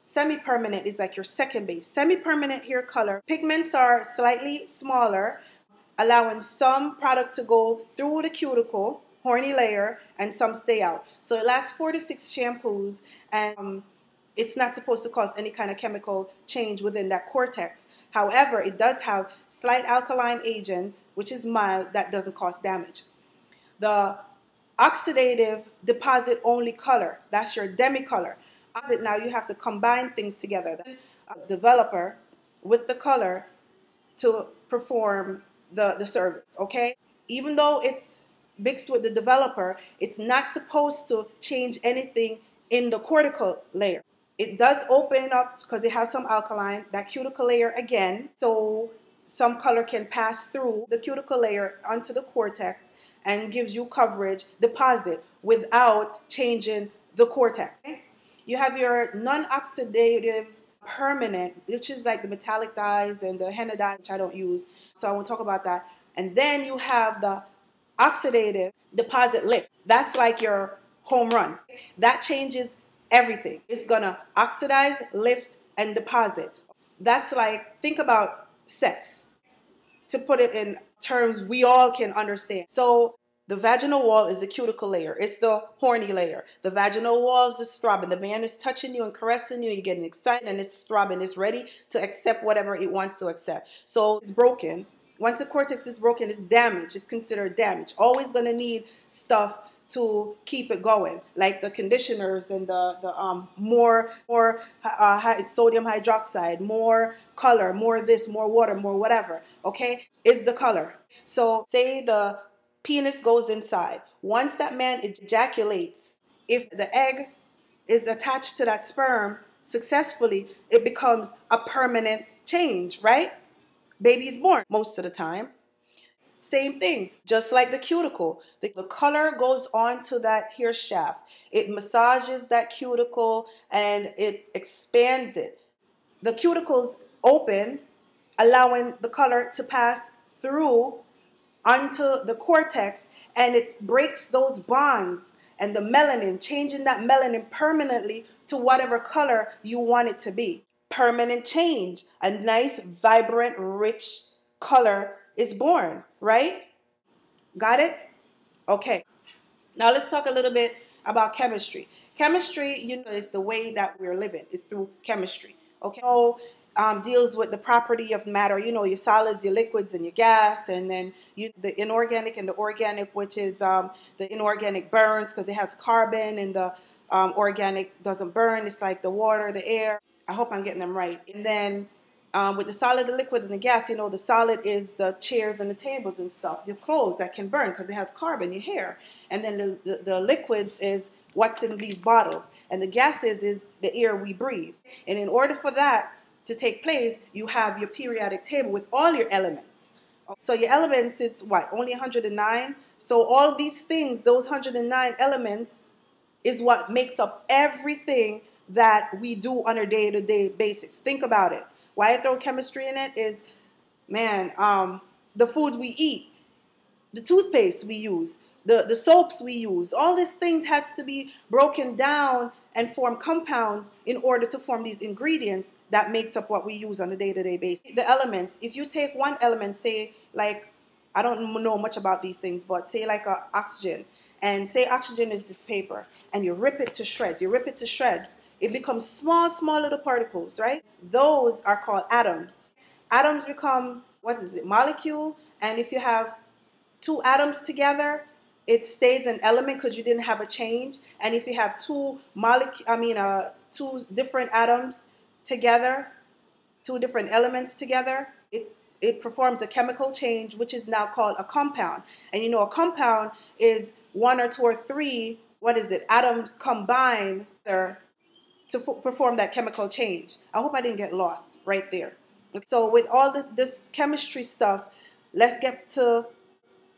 Semi-permanent is like your second base. Semi-permanent hair color, pigments are slightly smaller, allowing some product to go through the cuticle, horny layer, and some stay out. So it lasts 4 to 6 shampoos, and it's not supposed to cause any kind of chemical change within that cortex. However, it does have slight alkaline agents, which is mild, that doesn't cause damage. The oxidative deposit only color, that's your demi color. Now you have to combine things together. The developer with the color to perform the service, okay? Even though it's mixed with the developer, it's not supposed to change anything in the cortical layer. It does open up because it has some alkaline, that cuticle layer again, so some color can pass through the cuticle layer onto the cortex and gives you coverage deposit without changing the cortex. Okay? You have your non-oxidative permanent, which is like the metallic dyes and the henna dye, which I don't use, so I won't talk about that. And then you have the oxidative deposit lift. That's like your home run. That changes everything. It's gonna oxidize, lift, and deposit. That's like, think about sex, to put it in terms we all can understand. So the vaginal wall is the cuticle layer. It's the horny layer. The vaginal wall is the throbbing. The man is touching you and caressing you. You're getting excited and it's throbbing. It's ready to accept whatever it wants to accept. So it's broken. Once the cortex is broken, it's damaged. It's considered damage. Always going to need stuff to keep it going, like the conditioners and the more sodium hydroxide, more color, more this, more water, more whatever, okay, is the color. So say the penis goes inside. Once that man ejaculates, if the egg is attached to that sperm successfully, it becomes a permanent change, right? Baby's born most of the time. Same thing, just like the cuticle. The color goes on to that hair shaft. It massages that cuticle and it expands it. The cuticle's open, allowing the color to pass through onto the cortex, and it breaks those bonds and the melanin, changing that melanin permanently to whatever color you want it to be. Permanent change, a nice, vibrant, rich color is born, right? Got it? Okay. Now let's talk a little bit about chemistry. Chemistry, you know, is the way that we're living. It's through chemistry. Okay. So, deals with the property of matter. You know, your solids, your liquids, and your gas, and then the inorganic and the organic, which is the inorganic burns because it has carbon, and the organic doesn't burn. It's like the water, the air. I hope I'm getting them right. And then with the solid, the liquid, and the gas, you know, the solid is the chairs and the tables and stuff, your clothes that can burn because it has carbon, your hair. And then the liquids is what's in these bottles. And the gases is the air we breathe. And in order for that to take place, you have your periodic table with all your elements. So your elements is what? Only 109? So all these things, those 109 elements is what makes up everything that we do on a day-to-day basis. Think about it. Why I throw chemistry in it is, man, the food we eat, the toothpaste we use, the soaps we use, all these things has to be broken down and form compounds in order to form these ingredients that makes up what we use on a day-to-day basis. The elements, if you take one element, say like, I don't know much about these things, but say like oxygen, and say oxygen is this paper, and you rip it to shreds, it becomes small, small little particles, right? Those are called atoms. Atoms become, what is it, molecule, and if you have two atoms together, it stays an element because you didn't have a change. And if you have two different atoms together, two different elements together, it performs a chemical change, which is now called a compound. And you know, a compound is one or two or three, atoms combined there to perform that chemical change. I hope I didn't get lost right there. So with all this chemistry stuff, let's get to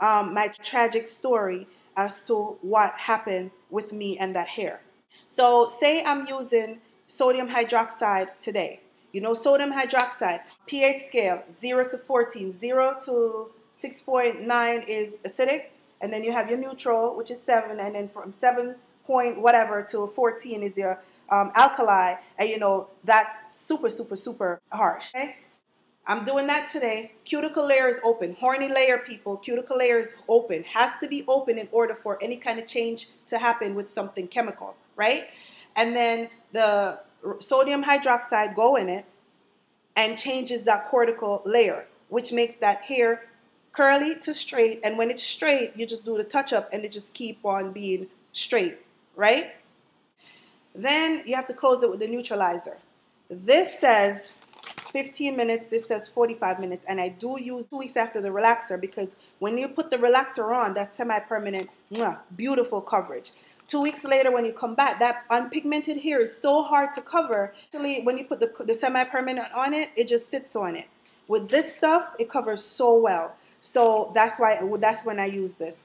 my tragic story as to what happened with me and that hair. So say I'm using sodium hydroxide today. You know, sodium hydroxide, pH scale 0 to 14. 0 to 6.9 is acidic, and then you have your neutral, which is 7, and then from 7 point whatever to 14 is your alkali, and that's super, super, super harsh. Okay? I'm doing that today. Cuticle layer is open. Horny layer, people, cuticle layer is open. Has to be open in order for any kind of change to happen with something chemical, right? And then the sodium hydroxide go in it and changes that cortical layer, which makes that hair curly to straight. And when it's straight, you just do the touch up and it just keep on being straight, right? Then you have to close it with the neutralizer. This says 15 minutes, this says 45 minutes, and I do use 2 weeks after the relaxer, because when you put the relaxer on, that semi-permanent, beautiful coverage. 2 weeks later, when you come back, that unpigmented hair is so hard to cover. Actually, when you put the semi-permanent on it, it just sits on it. With this stuff, it covers so well. So that's when I use this.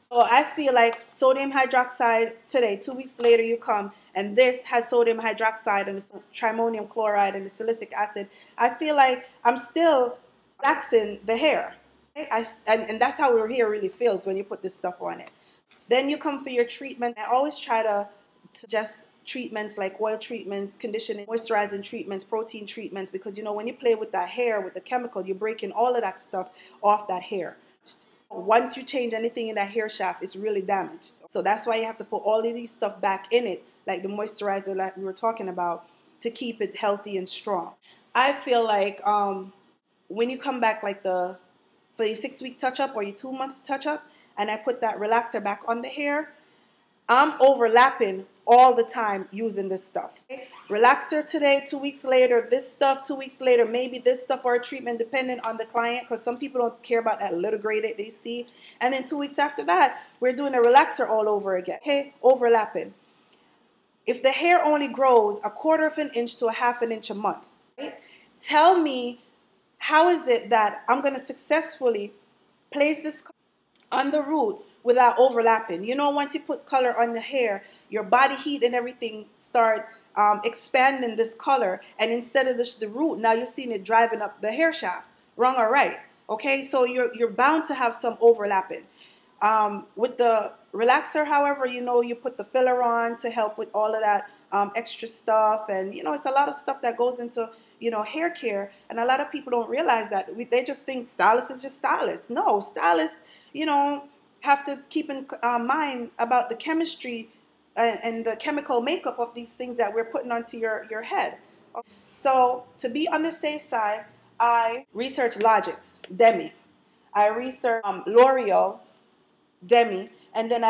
So I feel like sodium hydroxide today, 2 weeks later you come, and this has sodium hydroxide and the trimonium chloride and the silicic acid. I feel like I'm still relaxing the hair. And that's how your hair really feels when you put this stuff on it. Then you come for your treatment. I always try to suggest treatments like oil treatments, conditioning, moisturizing treatments, protein treatments, because when you play with that hair, with the chemical, you're breaking all of that stuff off that hair. Once you change anything in that hair shaft, it's really damaged. So that's why you have to put all of these stuff back in it, like the moisturizer that we were talking about, to keep it healthy and strong. I feel like when you come back like for your 6-week touch-up or your 2-month touch-up, and I put that relaxer back on the hair, I'm overlapping all the time using this stuff. Okay? Relaxer today, 2 weeks later, this stuff, 2 weeks later, maybe this stuff or a treatment depending on the client, because some people don't care about that little gray that they see. And then 2 weeks after that, we're doing a relaxer all over again. Okay, overlapping. If the hair only grows 1/4 of an inch to 1/2 an inch a month, right? Tell me, how is it that I'm going to successfully place this on the root without overlapping? Once you put color on the hair, your body heat and everything start expanding this color, and instead of the root, now you're seeing it driving up the hair shaft. Wrong or right? Okay, so you're bound to have some overlapping. With the relaxer, however, you put the filler on to help with all of that extra stuff, and it's a lot of stuff that goes into hair care, and a lot of people don't realize that. They just think stylists is just stylists. No, stylists have to keep in mind about the chemistry and the chemical makeup of these things that we're putting onto your head. So to be on the safe side, I research Logix, Demi. I research L'Oreal, Demi, and then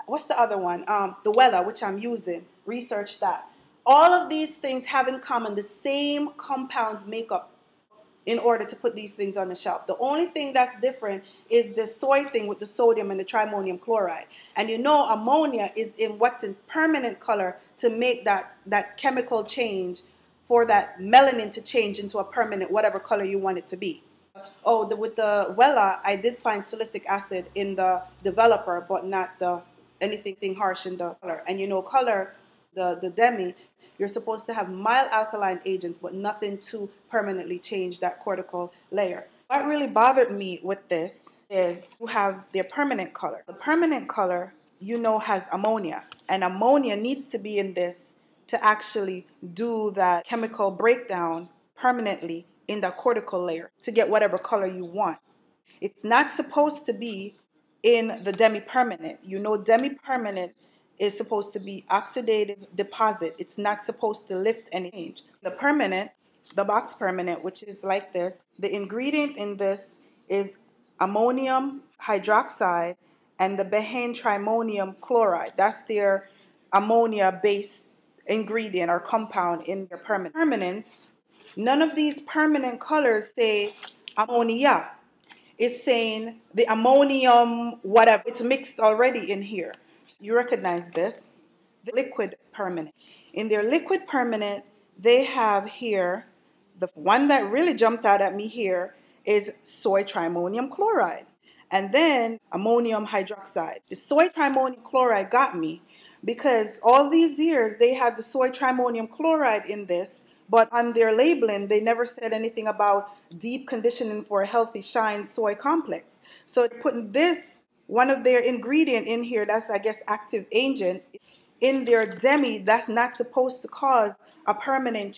what's the other one? The Wella, which I'm using. Research that. All of these things have in common the same compounds make up in order to put these things on the shelf. The only thing that's different is the soy thing with the sodium and the trimonium chloride. And ammonia is in what's in permanent color to make that chemical change for that melanin to change into a permanent whatever color you want it to be. Oh, with the Wella, I did find silicic acid in the developer, but not anything harsh in the color. And color, the Demi, you're supposed to have mild alkaline agents, but nothing to permanently change that cortical layer. What really bothered me with this is you have their permanent color. The permanent color, has ammonia, and ammonia needs to be in this to actually do that chemical breakdown permanently in the cortical layer to get whatever color you want. It's not supposed to be in the demi-permanent. Demi-permanent is supposed to be oxidative deposit. It's not supposed to lift any change. The permanent, the box permanent, which is like this, the ingredient in this is ammonium hydroxide and the behane trimonium chloride. That's their ammonia-based ingredient or compound in their permanent. Permanents, none of these permanent colors say ammonia. It's saying the ammonium whatever. It's mixed already in here. You recognize this? The liquid permanent. In their liquid permanent, they have here, the one that really jumped out at me here is soy trimonium chloride. And then ammonium hydroxide. The soy trimonium chloride got me because all these years they had the soy trimonium chloride in this, but on their labeling, they never said anything about deep conditioning for a healthy shine soy complex. So putting this, one of their ingredient in here, that's I guess active agent, in their demi, that's not supposed to cause a permanent